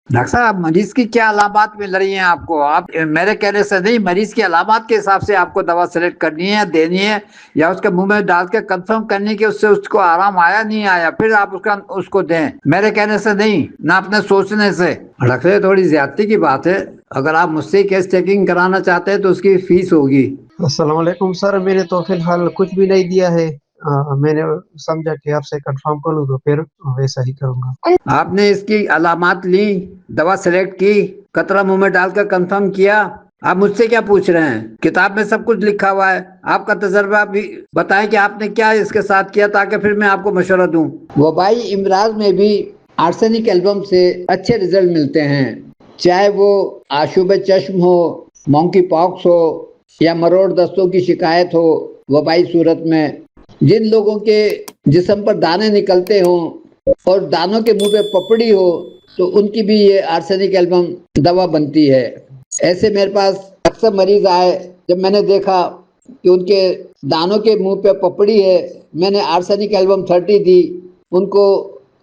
Doctor صاحب مریض کی کیا علامات مل رہی ہیں آپ کو؟ آپ میرے کہنے سے نہیں، مریض کی علامات کے حساب سے آپ کو دوا سلیکٹ کرنی ہے، دینی ہے، یا اس کے منہ میں ڈال کے کنفرم کرنی کہ اس سے اس کو آرام آیا نہیں آیا، پھر آپ اس کو دیں، میرے کہنے سے نہیں، نہ اپنے سوچنے سے۔ ڈاکٹر صاحب تھوڑی زیادتی کی بات ہے، اگر آپ مجھ سے کیس چیکنگ کرانا چاہتے ہیں تو اس کی فیس ہوگی۔ السلام علیکم سر، میں نے تو فی الحال کچھ بھی نہیں دیا ہے، میں نے سمجھا کہ آپ سے کنفرم کر لوں تو پھر ویسا ہی کروں گا۔ آپ نے اس کی علامات لی، دوا سلیکٹ کی، قطرہ منہ میں ڈال کر کنفرم کیا، آپ مجھ سے کیا پوچھ رہے ہیں؟ کتاب میں سب کچھ لکھا ہوا ہے، آپ کا تجربہ بھی بتائیں کہ آپ نے کیا اس کے ساتھ کیا، تاکہ پھر میں آپ کو مشورہ دوں۔ وبائی امراض میں بھی آرسینک ایلبم سے اچھے رزلٹ ملتے ہیں، چاہے وہ آشوب چشم ہو، مونکی پاکس ہو، یا مروڑ دستوں کی شکایت ہو۔ وبائی صورت میں جن لوگوں کے جسم پر دانے نکلتے ہوں اور دانوں کے منہ پہ پپڑی ہو، تو ان کی بھی یہ آرسینک ایلبم دوا بنتی ہے۔ ایسے میرے پاس اکثر مریض آئے، جب میں نے دیکھا کہ ان کے دانوں کے منہ پہ پپڑی ہے، میں نے آرسینک ایلبم 30 دی، ان کو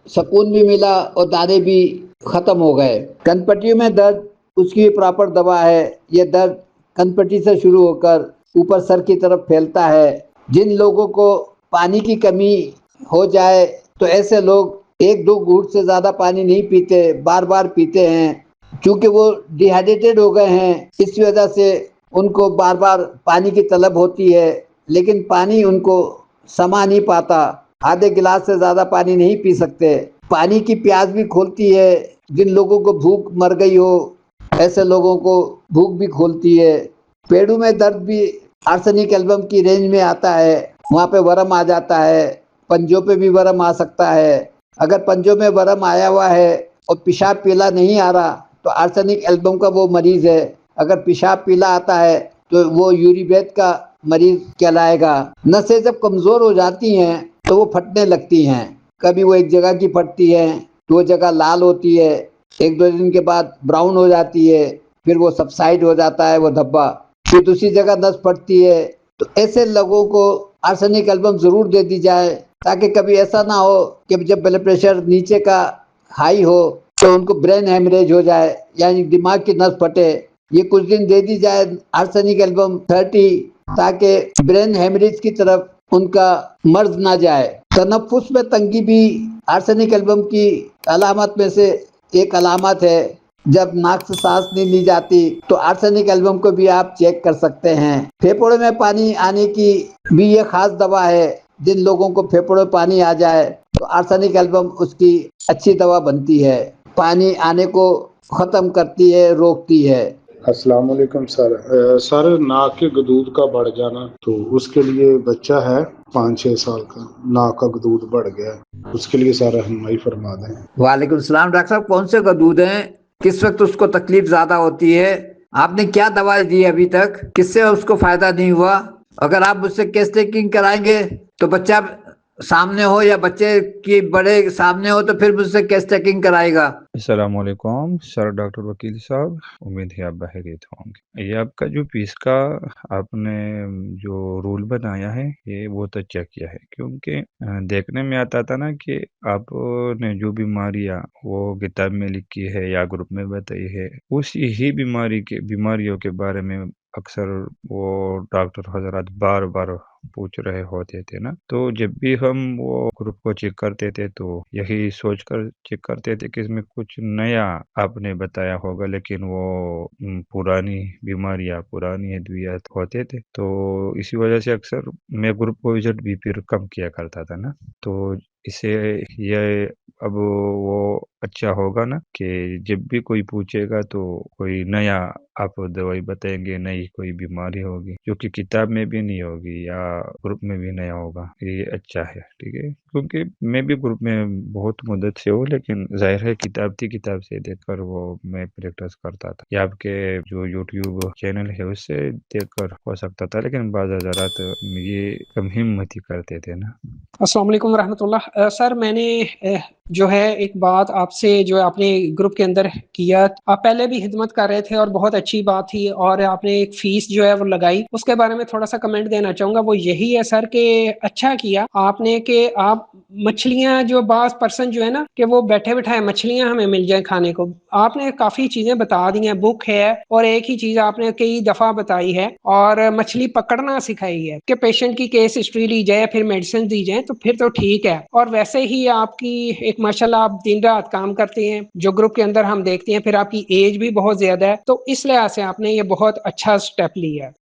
سکون بھی ملا اور دانے بھی ختم ہو گئے۔ کنپٹیوں میں درد، اس کی پراپر دوا ہے۔ یہ درد کنپٹی سے شروع ہو کر اوپر سر کی طرف پھیلتا ہے۔ جن لوگوں کو پانی کی کمی ہو جائے تو ایسے لوگ 1-2 گھونٹ سے زیادہ پانی نہیں پیتے، بار بار پیتے ہیں، چونکہ وہ ڈی ہائیڈریٹڈ ہو گئے ہیں، اس وجہ سے ان کو بار بار پانی کی طلب ہوتی ہے، لیکن پانی ان کو سما نہیں پاتا، آدھے گلاس سے زیادہ پانی نہیں پی سکتے۔ پانی کی پیاس بھی کھولتی ہے، جن لوگوں کو بھوک مر گئی ہو ایسے لوگوں کو بھوک بھی کھولتی ہے۔ پیڑوں میں درد بھی آرسینک ایلبم کی رینج میں آتا ہے، وہاں پہ ورم آ جاتا ہے، پنجوں پہ بھی ورم آ سکتا ہے۔ اگر پنجوں میں ورم آیا ہوا ہے اور پیشاب پیلا نہیں آ رہا تو آرسینک ایلبم کا وہ مریض ہے۔ اگر پیشاب پیلا آتا ہے تو وہ یوری بیت کا مریض کہلائے گا۔ نسیں جب کمزور ہو جاتی ہیں تو وہ پھٹنے لگتی ہیں، کبھی وہ ایک جگہ کی پھٹتی ہیں تو وہ جگہ لال ہوتی ہے، 1-2 دن کے بعد براؤن ہو جاتی ہے، پھر وہ سبسائڈ ہو جاتا ہے وہ دھبا، پھر دوسری جگہ نس پھٹتی ہے۔ تو ایسے لوگوں کو آرسینک ایلبم ضرور دے دی جائے، تاکہ کبھی ایسا نہ ہو کہ جب بلڈ پریشر نیچے کا ہائی ہو تو ان کو برین ہیمریج ہو جائے، یعنی دماغ کی نس پھٹے۔ یہ کچھ دن دے دی جائے آرسینک ایلبم 30، تاکہ برین ہیمریج کی طرف ان کا مرض نہ جائے۔ تنفس میں تنگی بھی آرسینک ایلبم کی علامت میں سے ایک علامت ہے۔ جب ناک سے سانس نہیں لی جاتی تو آرسینک ایلبم کو بھی آپ چیک کر سکتے ہیں۔ پھیپھڑوں میں پانی آنے کی بھی یہ خاص دوا ہے، جن لوگوں کو پھیپھڑوں میں پانی آ جائے تو آرسینک ایلبم اس کی اچھی دوا بنتی ہے، پانی آنے کو ختم کرتی ہے، روکتی ہے۔ السلام علیکم سر۔ سر ناک کے گدود کا بڑھ جانا، تو اس کے لیے بچہ ہے 5-6 سال کا، ناک کا گدود بڑھ گیا، اس کے لیے سر رہنمائی فرما دیں۔ وعلیکم السلام ڈاکٹر صاحب، کون سے گدود ہیں؟ کس وقت اس کو تکلیف زیادہ ہوتی ہے؟ آپ نے کیا دوائی دی ابھی تک؟ کس سے اس کو فائدہ نہیں ہوا؟ اگر آپ مجھ سے کیس ٹیکنگ کرائیں گے تو بچہ سامنے ہو یا بچے کی بڑے سامنے ہو تو پھر مجھ سے کیس ٹیکنگ کرائے گا۔ السلام علیکم سر، ڈاکٹر وکیل صاحب، امید ہے آپ بخیریت ہوں گے۔ یہ آپ کا جو فیس کا آپ نے جو رول بنایا ہے یہ بہت اچھا کیا ہے، کیونکہ دیکھنے میں آتا تھا نا کہ آپ نے جو بیماریاں وہ کتاب میں لکھی ہے یا گروپ میں بتائی ہے، اسی ہی بیماریوں کے بارے میں اکثر وہ ڈاکٹر حضرات بار بار پوچھ رہے ہوتے تھے نا، تو جب بھی ہم وہ گروپ کو چیک کرتے تھے تو یہی سوچ کر چیک کرتے تھے کہ اس میں کچھ نیا آپ نے بتایا ہوگا، لیکن وہ پرانی بیماریاں، پرانی ادویات ہوتے تھے، تو اسی وجہ سے اکثر میں گروپ کو وزٹ بھی پھر کم کیا کرتا تھا نا۔ تو اسے یہ اب وہ اچھا ہوگا نا کہ جب بھی کوئی پوچھے گا تو کوئی نیا آپ دوائی بتائیں گے، نئی کوئی بیماری ہوگی جو کہ کتاب میں بھی نہیں ہوگی یا گروپ میں بھی نیا ہوگا، یہ اچھا ہے، ٹھیک ہے۔ کیونکہ میں بھی گروپ میں بہت مدت سے ہوں، لیکن ظاہر ہے کتاب سے دیکھ کر وہ میں پریکٹس کرتا تھا، یا آپ کے جو یوٹیوب چینل ہے اس سے دیکھ کر ہو سکتا تھا، لیکن بعض حضرات یہ کم ہمتی کرتے تھے نا۔ السلام علیکم ورحمۃ اللہ۔ سر میں نے جو ہے ایک بات آپ سے جو آپ نے گروپ کے اندر کیا، آپ پہلے بھی خدمت کر رہے تھے اور بہت اچھی بات تھی، اور آپ نے ایک فیس جو ہے وہ لگائی، اس کے بارے میں تھوڑا سا کمنٹ دینا چاہوں گا. وہ یہی ہے سر کہ اچھا کیا آپ نے کہ آپ مچھلیاں جو بعض پرسن جو ہے نا کہ وہ بیٹھے بٹھائے مچھلیاں ہمیں مل جائیں کھانے کو، آپ نے کافی چیزیں بتا دی ہیں، بک ہے اور ایک ہی چیز آپ نے کئی دفعہ بتائی ہے اور مچھلی پکڑنا سکھائی ہے کہ پیشنٹ کی کیس ہسٹری لی جائے پھر میڈیسن دی جائیں تو پھر تو ٹھیک ہے. اور ویسے ہی آپ کی ایک ماشاءاللہ آپ دن رات کام کرتے ہیں جو گروپ کے اندر ہم دیکھتے ہیں، پھر آپ کی ایج بھی بہت زیادہ ہے، تو اس لحاظ سے آپ نے یہ بہت اچھا سٹیپ لیا ہے.